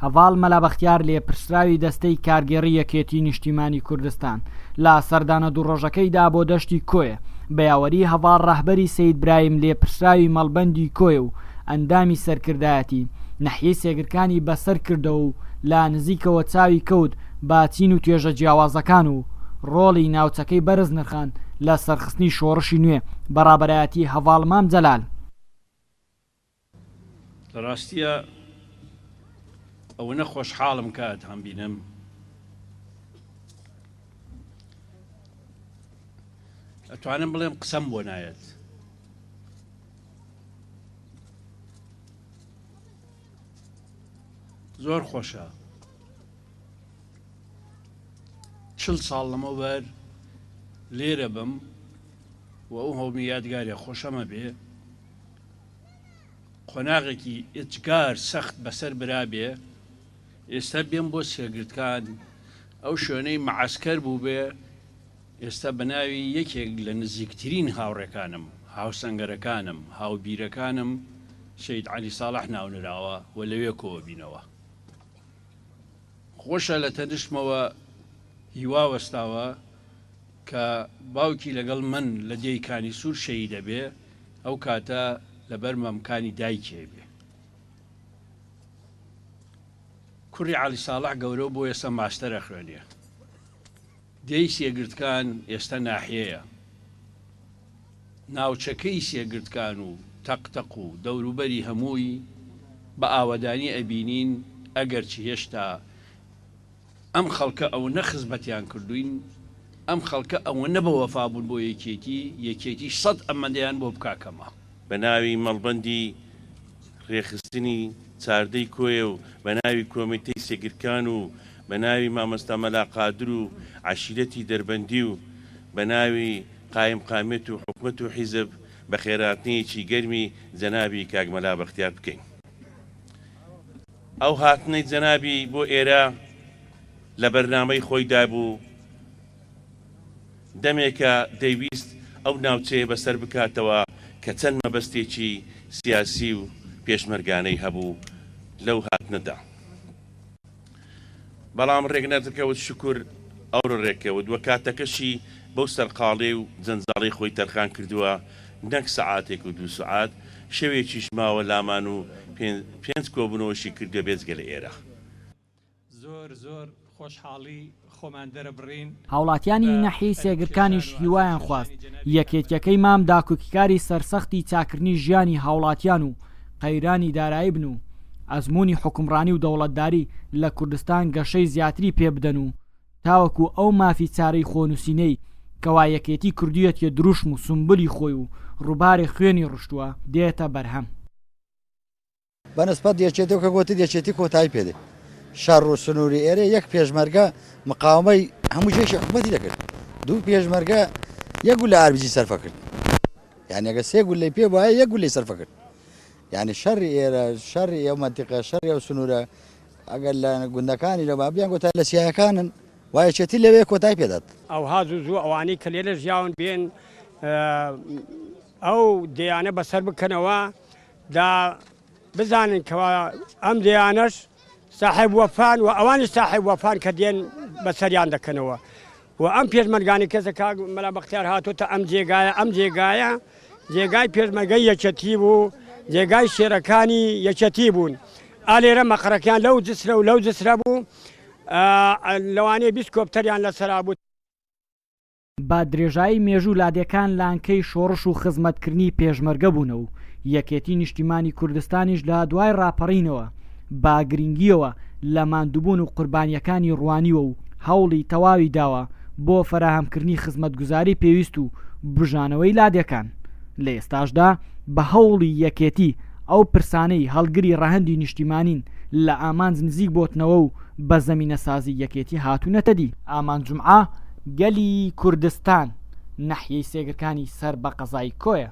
هەڤاڵ مەلا بەختیار لێپرسراوی دەستەی کارگێڕی یەکێتی نیشتیمانی کوردستان لە سەردانە دووڕۆژەکەیدا بۆ دەشتی کۆیە. بەیاوەری هەڤاڵ ڕاهبەری سەید برایم لێپرسراوی مەڵبەندی کۆیە و ئەندامی سەرکردایەتی نەحیەی سێگرەکانی بەسەر کردەوە و لا نزیکەوە چاوی کەوت با چین و توێژە جیاوازەکان و ڕۆڵی ناوچەکەی بەرز نرخان لە سەرخستنی شۆڕشی نوێ بەڕابەرایەتی هەڤاڵ مام جەلال. لە ڕاستیە ئەوە نەخۆشحاڵم کات هەم بینم ئەتوانم بڵێم قسەم بۆ نایەت. زۆر خۆشە 40 ساڵ لەمەوبەر لێرە بم و ئەو هەومی یادگارە خۆشەمە بێ قۆناغێکی ئێجگار سەخت بەسەر برابێ ئێستا بێم بۆ سێگرتکان ئەو شوێنەی مەعسکەر بوو بێ ئێستا بەناوی یەکێک لە نزیکترین هاوڕێکانم هاوسەنگەرەکانم هاوبیرەکانم شەید عەلی ساڵح ناونراوە و لەوێ کۆوە بینەوە. خۆشە لە تەنشمەوە هیوا وەستاوە کە باوکی لەگەڵ من لە دێیکانی سوور شەهید دەبێ ئەو کاتە لەبەر مەمکانی دایکێ بێ. کوڕی عەلی ساڵح گەورە بۆ ئێستا ماستەرە خوێنێ. دێی سێگرتکان ئێستا ناحیەیە. ناوچەکەی سێگرتکان و تەقتەق و دەوروبەری هەمووی بە ئاوەدانی ئەبینین ئەگەرچی هێشتا ئەم خەڵکە ئەو نەخزمەتیان کردوین ئەم خەڵکە ئەوە نەبە وەفابوون بۆ یەکێتی 100 ئەمەندەیان بۆ بکاکەمە. بە ناوی مەڵبەندی ڕێخستنی چاردەی کۆیە و بە ناوی کۆمیتەی سێگرکان و بە ناوی مامۆستا مەلا قادر و عەشیرەتی دەربەندی و بە ناوی قایم قامێت و حکومەت و حیزب بە خێراتنەیەکی گەرمی جەنابی کاک مەلا بەختیار بکەین. ئەو هاتنەی جەنابی بۆ ئێرە لە بەرنامەی خۆیدا بوو دەمێکە دەیویست ئەو ناوچەیە بەسەر بکاتەوە کە چەند مەبەستێکی سیاسی و پێشمەرگانەی هەبوو لەو هاتنەدا. بەڵام ڕێک نەدەکەوت شکر ئەوڕۆ ڕێکەوت وە کاتەکەشی بەو سەرقاڵێ و جەنجاڵی خۆی تەرخان کردووە نەک سەعاتێک و 2 سەعات شەوێکیش ماوە لامان و 5 کۆبوونەوەشی کردە بێجگە لە ئێرە. زۆر خۆشحاڵی خۆمان دەرەبڕین. هاوڵاتیانی نەحیەی سێگرکانیش هیوایان خواست یەکێتیەکەی مام داکۆکیکاری سەرسەختی چاکردنی ژیانی هاوڵاتیان و قەیرانی دارایی بن و ئەزموونی حکومڕانی و دەوڵەتداری لە کوردستان گەشەی زیاتری پێ بدەن و تاوەکو ئەو مافی چارەی خۆنووسینەی کەوا یەکێتی کوردیەتە دروشم و سمبولی خۆی و ڕووباری خوێنی ڕشتووە دێتە بەرهەم. بەنسبەت یەکێتەوە کە گوتی یەکێتی کۆتایی پێدێ شەڕ و سنووری ئێرە یەک پێشمەرگە مقاومەی هەموو جێشی حکومەتی دەکرد 2 پێشمەرگە یەک گول لە ئاربجی سەرفە کرد یعنی ئەگە 3 گول لەی پێ وایە 1 گول لەی سەرفە کرد یعنی شەڕی ئێرە شەڕی ئەو مەنتیقە شەڕی ئەو سنوورە ئەگەر لە گوندەکانی لە بابیان گوتە لە سیایەکانن وایەکێتی لەوێ کۆتایی پێدات. ئەو هازوو ئەوانەی کە لێرە ژیاون بێن ئەو دەیانە بەسەر بکەنەوە دا بزانن کەوا ئەم دەیانەش صاحب وەفان و ئەوانی صاحب وەفان کە دێن بەسەریان دەکەنەوە و ئەم پێشمەرگانی کەسە کاک مەلا بەختیار هاتوتە ئەم جێگایە جێگای پێشمەرگەی یەکێتی بوو جێگای شێرەکانی یەکێتی بوون ئالێرە مەقڕەکەیان لەو جسرە و لەو جسرە بوو لەوانەیە 20 کۆپتەریان لەسەرا بوو. با درێژایی مێژوو لادەکان لانکەی شۆڕش و خزمەتکردنی پێشمەرگە بوونە و یەکێتی نیشتیمانی کوردستانیش لە دوای ڕاپەڕینەوە با گرنگیەوە لە ماندووبوون و قوربانیەکانی ڕوانیوە و هەوڵی تەواوی داوە بۆ فەراهەمکردنی خزمەتگوزاری پێویست و بژانەوەی لادەکان. لە ئێستاشدا بە هەوڵی یەکێتی ئەو پرسانەی هەڵگری ڕەهەندی نیشتیمانین لە ئامانج نزیک بۆتنەوە و بە زەمینە سازی یەکێتی هاتوونەتە دی. ئامان جومعە گەلی کوردستان نەحیەی سێگرکانی سەر بە قەزای کۆیە.